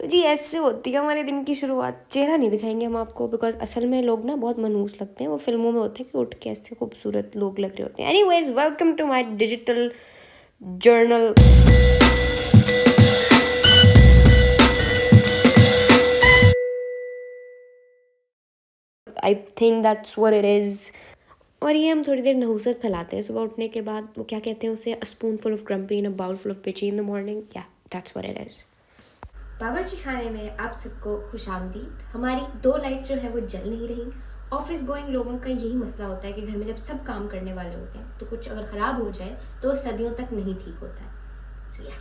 जी ऐसे होती है हमारे दिन की शुरुआत। चेहरा नहीं दिखाएंगे हम आपको, बिकॉज असल में लोग ना बहुत मनहूस लगते हैं। वो फिल्मों में होते हैं कि उठ के ऐसे खूबसूरत लोग लग रहे होते हैं। Anyways, welcome to my digital journal. I think that's what it is. और ये हम थोड़ी देर नहुसत फैलाते हैं सुबह उठने के बाद। वो क्या कहते हैं उसे, a spoon full of grumpy in a bowl full of peachy in the morning. या दैट्स व्हाट इट इज़। बावर्ची खाने में आप सबको खुशामदीद। हमारी 2 लाइट जो है वो जल नहीं रही। ऑफिस गोइंग लोगों का यही मसला होता है कि घर में जब सब काम करने वाले होते हैं तो कुछ अगर ख़राब हो जाए तो वो सदियों तक नहीं ठीक होता है। सो या,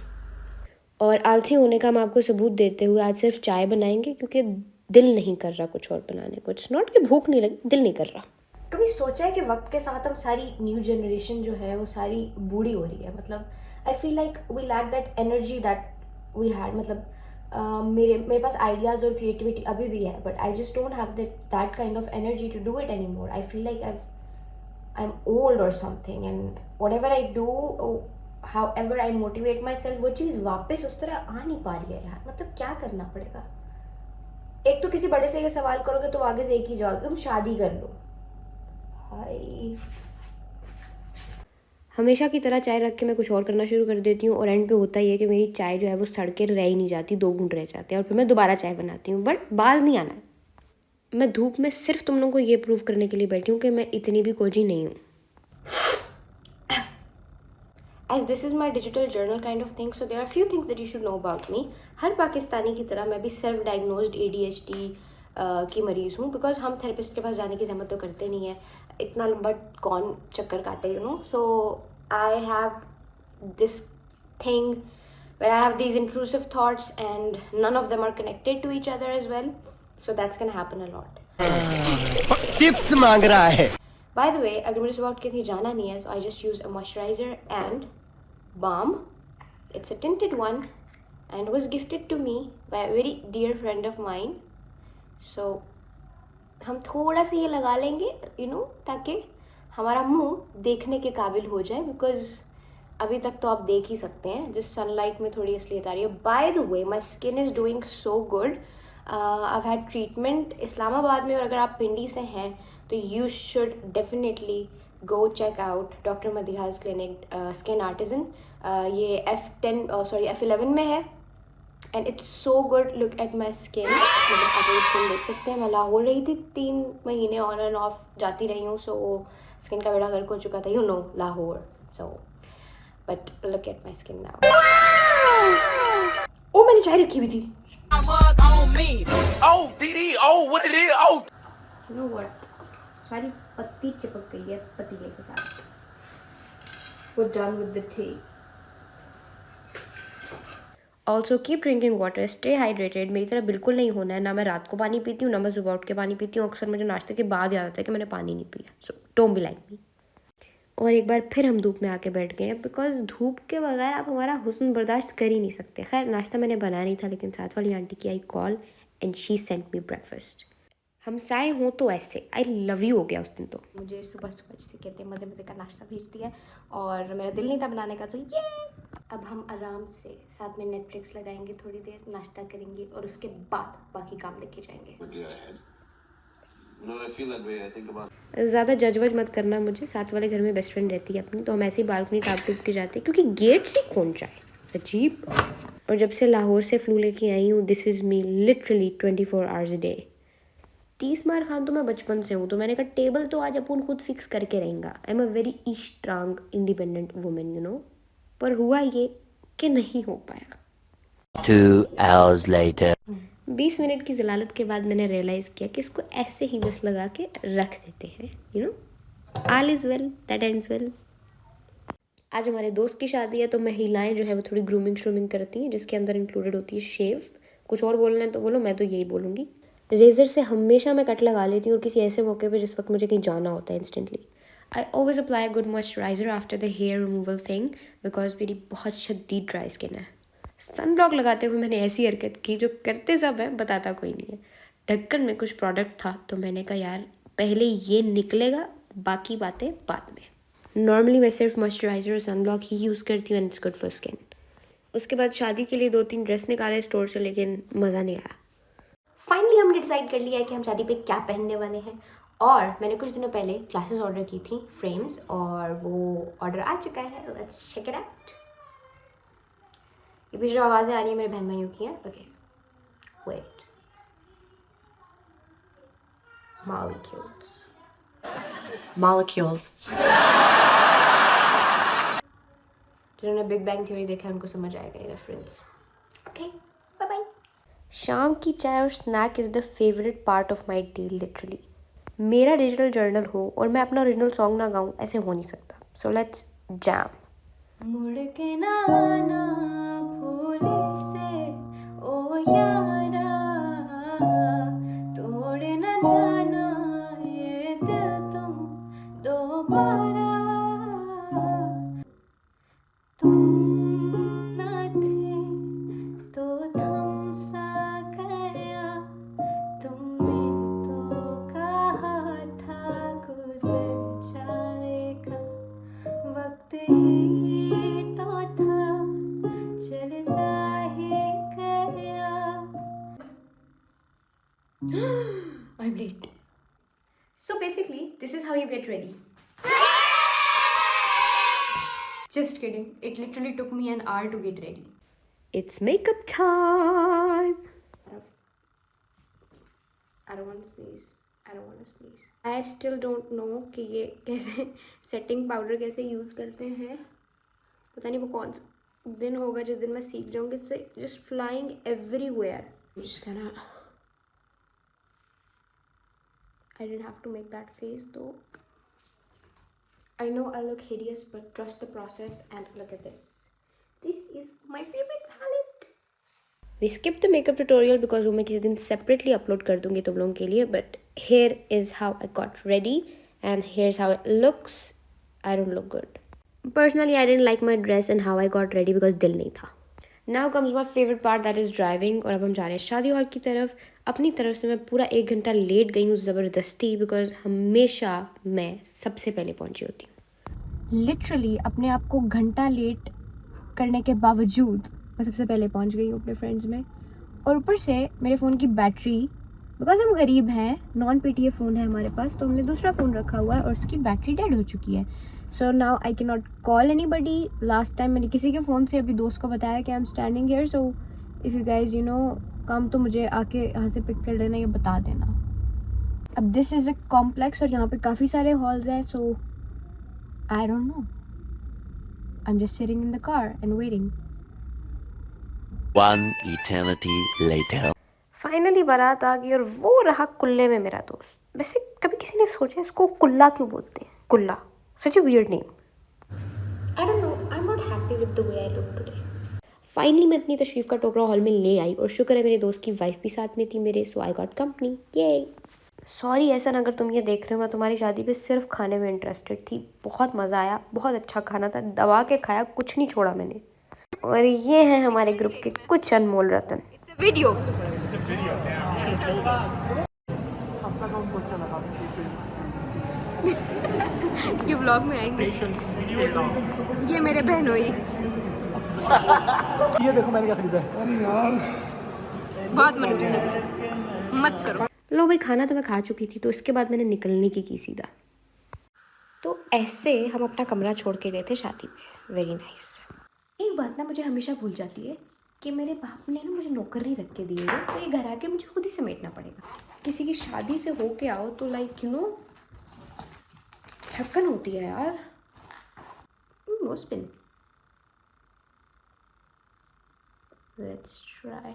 और आलसी होने का हम आपको सबूत देते हुए आज सिर्फ चाय बनाएंगे, क्योंकि दिल नहीं कर रहा कुछ और बनाने को। इट्स नॉट कि भूख नहीं लगी, दिल नहीं कर रहा। कभी सोचा है कि वक्त के साथ हम सारी न्यू जनरेशन जो है वो सारी बूढ़ी हो रही है? मतलब I feel like we lack that energy that we had. मतलब मेरे मेरे पास आइडियाज़ और क्रिएटिविटी अभी भी है, but I just don't have that kind of energy to do it any more. I feel like I am old और something, and whatever I do, however I motivate myself, वो चीज़ वापस उस तरह आ नहीं पा रही है यार। मतलब क्या करना पड़ेगा? एक तो किसी बड़े से ये सवाल करोगे तो आगे से एक ही जवाब, तुम शादी कर लो। हाय, हमेशा की तरह चाय रख के मैं कुछ और करना शुरू कर देती हूँ, और एंड पे होता ही है कि मेरी चाय जो है वो सड़ के रह ही नहीं जाती, 2 घूंट रह जाते हैं, और फिर मैं दोबारा चाय बनाती हूँ। बट बाज नहीं आना। मैं धूप में सिर्फ तुम लोगों को ये प्रूव करने के लिए बैठी हूँ कि मैं इतनी भी कोजी नहीं हूँ। As this is my digital journal kind of thing, so there are a few things that you should know about me. हर पाकिस्तानी की तरह मैं भी सेल्फ डायग्नोज्ड ADHD की मरीज़ हूँ, बिकॉज हम थेरेपिस्ट के पास जाने की जहमत तो करते नहीं है। इतना लंबा कौन चक्कर काटे, you know. So I have this thing where I have these intrusive thoughts and none of them are connected to each other as well. So that's gonna happen a lot. Chips मांग रहा है। By the way, अगर मुझे सुबह उठ के कहीं जाना नहीं है, so I just use a moisturizer and balm. It's a tinted one and was gifted to me by a very dear friend of mine. So हम थोड़ा सा ये लगा लेंगे, ताकि हमारा मुंह देखने के काबिल हो जाए, बिकॉज अभी तक तो आप देख ही सकते हैं, जिस सनलाइट में थोड़ी असलियत आ रही है। By the way, my skin is doing so good. I had treatment Islamabad में, और अगर आप पिंडी से हैं तो you should definitely go check out doctor Madiha's clinic skin artisan. ये F11 में है, and it's so good. Look at my skin. मतलब आप मेरी स्किन देख सकते हैं। मैं लाहौर रही थी 3 महीने, ऑन एंड ऑफ जाती रही हूँ, सो स्किन का बेड़ा गर्क हो चुका था, Lahore. So but look at my skin now. Oh, मैंने चाय रखी हुई थी। यू नो व्हाट, सारी पत्ती चिपक गई है पतीले के साथ। We're done with the tea. Also keep drinking water, stay hydrated. मेरी तरह बिल्कुल नहीं होना है। ना मैं रात को पानी पीती हूँ, ना मैं सुबह उठ के पानी पीती हूँ। अक्सर मुझे नाश्ते के बाद याद आता है कि मैंने पानी नहीं पिया। So don't be like me. और एक बार फिर हम धूप में आके बैठ गए हैं, बिकॉज धूप के बगैर आप हमारा हुस्न बर्दाश्त कर ही नहीं सकते। खैर, नाश्ता मैंने बनाया नहीं था, लेकिन साथ वाली आंटी की I call and she sent me breakfast. हम साए हों तो ऐसे, आई लव यू हो गया उस दिन तो। मुझे सुबह सुबह जिसे कहते हैं मज़े मज़े का नाश्ता भेज दिया, और मेरा दिल नहीं था बनाने का, तो ये अब हम आराम से साथ में नेटफ्लिक्स लगाएंगे, थोड़ी देर नाश्ता करेंगे, और उसके बाद बाकी काम देखे जाएंगे। ज़्यादा जज वज मत करना मुझे। साथ वाले घर में बेस्ट फ्रेंड रहती है अपनी, तो हम ऐसे ही बालकनी टाप टूप के जाते हैं, क्योंकि गेट से कौन जाए, अजीब। और जब से लाहौर से फ्लू लेके आई हूँ, this is me literally 24 hours a day. 30 मार खान तो मैं बचपन से हूँ, तो मैंने कहा टेबल तो आज अपन खुद फिक्स करके रहेंगे। I am a very strong independent women, पर हुआ ये कि नहीं हो पाया। 2 hours later. 20 मिनट की जलालत के बाद मैंने रियलाइज़ किया कि इसको ऐसे ही बस लगा के रख देते हैं। All is well that ends well. आज हमारे दोस्त की शादी है, तो महिलाएं जो है वो थोड़ी ग्रूमिंग श्रूमिंग करती हैं, जिसके अंदर इंक्लूडेड होती है शेव। कुछ और बोलना है तो बोलो, मैं तो यही बोलूँगी। रेज़र से हमेशा मैं कट लगा लेती हूँ, और किसी ऐसे मौके पे जिस वक्त मुझे कहीं जाना होता है instantly. I always apply good moisturiser after the hair removal thing, because मेरी बहुत शदीद ड्राई स्किन है। सन ब्लॉक लगाते हुए मैंने ऐसी हरकत की जो करते सब हैं, बताता कोई नहीं है। ढक्कन में कुछ प्रोडक्ट था, तो मैंने कहा यार पहले ये निकलेगा, बाकी बातें बाद में। नॉर्मली मैं सिर्फ मॉइस्चराइज़र और सन ब्लॉक ही यूज़ करती हूँ, and it's good for skin. उसके बाद शादी के लिए 2-3 ड्रेस निकाले स्टोर से, लेकिन मज़ा नहीं आया। फाइनली हमने डिसाइड कर लिया है कि हम शादी पे क्या पहनने वाले हैं। और मैंने कुछ दिनों पहले क्लासेस ऑर्डर की थी, फ्रेम्स, और वो ऑर्डर आ चुका है। Let's check it out. ये भी जो आवाज़ें आ रही है मेरे बहन भाइयों की हैं। Okay wait, Molecules. जिन्होंने बिग बैंग थ्योरी देखा है उनको समझ आएगा ये रेफरेंस। Okay bye bye. शाम की चाय और snack is the favourite part of my day literally. मेरा डिजिटल जर्नल हो और मैं अपना ओरिजिनल सॉन्ग ना गाऊं, ऐसे हो नहीं सकता। So let's jam. मुड़ के ना आना भूले से ओ यारा, तोड़ ना जाना ये दिल तुम दोबारा। तुम ना थे तो थम सा गया, तुमने तो कहा था गुजर जाएगा, वक्त ही तो था चलता ही गया। I'm late. So basically, this is how you get ready. Just kidding. It literally took me an hour to get ready. It's makeup time. I don't want to sneeze. I don't want to sneeze. I still don't know कि ये कैसे setting powder कैसे use करते हैं। पता नहीं वो कौन सा दिन होगा जिस दिन मैं सीख जाऊँगी। इससे just flying everywhere. I'm just gonna. I didn't have to make that face though. I know I look hideous, but trust the process and look at this. This is my favorite palette. We skipped the makeup tutorial because वो मैं किसी दिन separately upload कर दूँगी तुम लोगों के लिए. But here is how I got ready and here's how it looks. I don't look good. Personally, I didn't like my dress and how I got ready because दिल नहीं था. Now comes my favorite part, that is driving. और अब हम जा रहे हैं शादी हॉल की तरफ. अपनी तरफ से मैं पूरा 1 घंटा लेट गई हूँ ज़बरदस्ती, बिकॉज हमेशा मैं सबसे पहले पहुँची होती हूँ। लिटरली अपने आप को घंटा लेट करने के बावजूद मैं सबसे पहले पहुँच गई हूँ अपने फ्रेंड्स में। और ऊपर से मेरे फ़ोन की बैटरी, बिकॉज हम गरीब हैं, नॉन PTA फ़ोन है हमारे पास, तो हमने दूसरा फ़ोन रखा हुआ है और उसकी बैटरी डेड हो चुकी है। So now I can not call any buddy. Last time मैंने किसी के फ़ोन से अभी दोस्त को बताया कि I am standing here, so if you guys काम तो मुझे आके यहाँ से पिक कर लेना या बता देना। अब दिस इज़ अ कॉम्प्लेक्स और यहाँ पे काफ़ी सारे हॉल्स हैं, so I don't know, I am just sitting in the car and waiting. One eternity later. Finally बारात आ गई और वो रहा कुल्ले में मेरा दोस्त। वैसे कभी किसी ने सोचा इसको कुल्ला क्यों बोलते हैं? कुल्ला, such a weird name. I don't know, I am not happy with the way I look today. Finally मैं अपनी तशरीफ़ का टोकरा हॉल में ले आई और शुक्र है मेरे दोस्त की वाइफ भी साथ में थी मेरे, सो आई गॉट कंपनी। ये सॉरी ऐसा ना अगर तुम ये देख रहे हो, मैं तुम्हारी शादी पे सिर्फ खाने में इंटरेस्टेड थी। बहुत मज़ा आया, बहुत अच्छा खाना था, दबा के खाया, कुछ नहीं छोड़ा मैंने। और ये हैं हमारे ग्रुप के कुछ अनमोल रतन। वीडियो ये व्लॉग में आएंगे। ये मेरे बहनोई। ये देखो मैंने क्या खरीदा है। अरे यार बहुत मनुष्य लग रहा है, मत करो। लो भाई, खाना तो मैं खा चुकी थी, तो इसके बाद मैंने निकलने की सीधा। तो ऐसे हम अपना कमरा छोड़ के गए थे शादी में। Very nice. एक बात ना मुझे हमेशा भूल जाती है कि मेरे बाप ने ना मुझे नौकर नहीं रख के दिए है, तो ये घर आके मुझे खुद ही समेटना पड़ेगा। किसी की शादी से होके आओ तो लाइक थक्कन होती है यार। No spin. Let's try.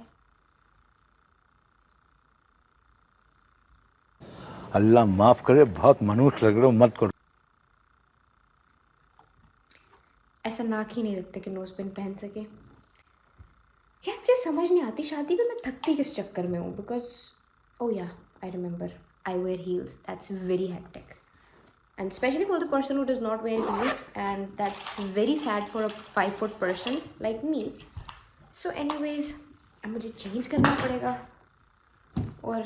Allah माफ करे, बहुत मनुष्य लग रहे हो, मत करो। ऐसा नाक ही नहीं रखते कि नोज पिन पहन सके। यार मुझे समझ नहीं आती शादी में मैं थकती किस चक्कर में हूँ, because oh yeah I remember I wear heels, that's very hectic and specially for the person who does not wear heels, and that's very sad for a 5 foot person like me. So anyways मुझे change करना पड़ेगा और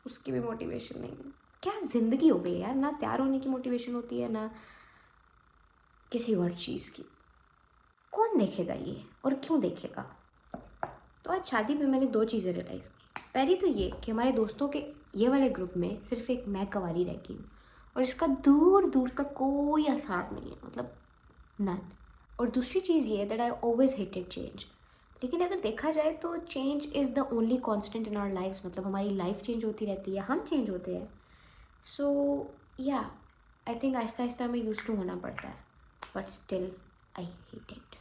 उसकी भी motivation नहीं है। क्या ज़िंदगी हो गई यार, ना तैयार होने की मोटिवेशन होती है ना किसी और चीज़ की। कौन देखेगा ये और क्यों देखेगा? तो आज शादी में मैंने 2 चीज़ें रियलाइज़ की। पहली तो ये कि हमारे दोस्तों के ये वाले ग्रुप में सिर्फ एक मैं कवारी रह गई हूँ और इसका दूर दूर तक कोई असर नहीं है, मतलब नन। और दूसरी चीज़ ये that I always hated change. लेकिन अगर देखा जाए तो change is the only constant in our lifes, मतलब हमारी लाइफ चेंज होती रहती है, हम चेंज होते हैं। सो या आई थिंक आहिस्ता आहिस्ता हमें यूज टू होना पड़ता है, but still I hate it.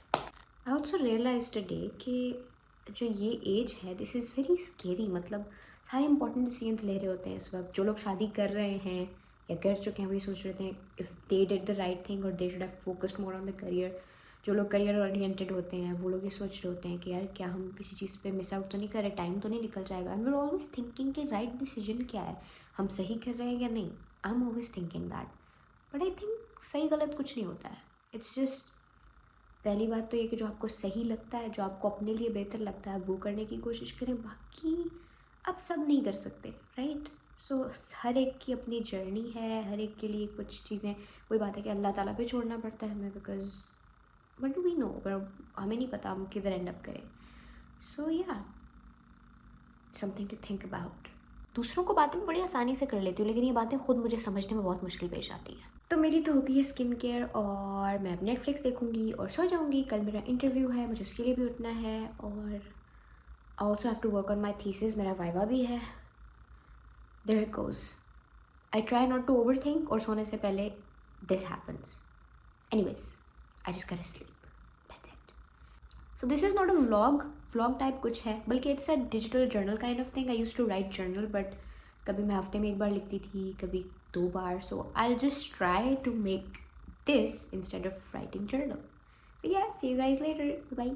I also realise today कि जो ये एज है दिस इज़ वेरी स्केरी। मतलब सारे इंपॉर्टेंट डिसीजंस ले रहे होते हैं इस वक्त। जो लोग शादी कर रहे हैं या कर चुके हैं वही सोच रहे थे if they did the right thing और they should have focused more on the career. जो लोग करियर ओरिएंटेड होते हैं वो लोग ये सोच रहे होते हैं कि यार क्या हम किसी चीज़ पे मिस आउट तो नहीं कर रहे, टाइम तो नहीं निकल जाएगा। And we are always thinking कि राइट डिसीजन क्या है, हम सही कर रहे हैं या नहीं। I am always thinking that, but I think सही गलत कुछ नहीं होता है। इट्स जस्ट पहली बात तो ये कि जो आपको सही लगता है, जो आपको अपने लिए बेहतर लगता है वो करने की कोशिश करें। बाकी आप सब नहीं कर सकते, राइट? सो हर एक की अपनी जर्नी है, हर एक के लिए कुछ चीज़ें, वही बात है कि अल्लाह ताला पे छोड़ना पड़ता है हमें, because what do we know, हमें नहीं पता हम किधर एंड अप करें। सो या समथिंग टू थिंक अबाउट। दूसरों को बातें मैं बड़ी आसानी से कर लेती हूँ, लेकिन ये बातें खुद मुझे समझने में बहुत मुश्किल पेश आती है। तो मेरी तो हो गई है स्किन केयर और मैं अब नेटफ्लिक्स देखूँगी और सो जाऊँगी। कल मेरा इंटरव्यू है, मुझे उसके लिए भी उठना है और I also have to work on my thesis, मेरा वाइवा भी है। There it goes. I try not to overthink और सोने से पहले this happens. Anyways I just gonna sleep, that's it. So this is not a vlog type कुछ है, बल्कि it's a digital journal kind of thing. I use to write journal, but कभी मैं हफ्ते में 1 बार लिखती थी, कभी 2 बार। So I just try to make this instead of writing journal. So yeah, see you guys later, bye.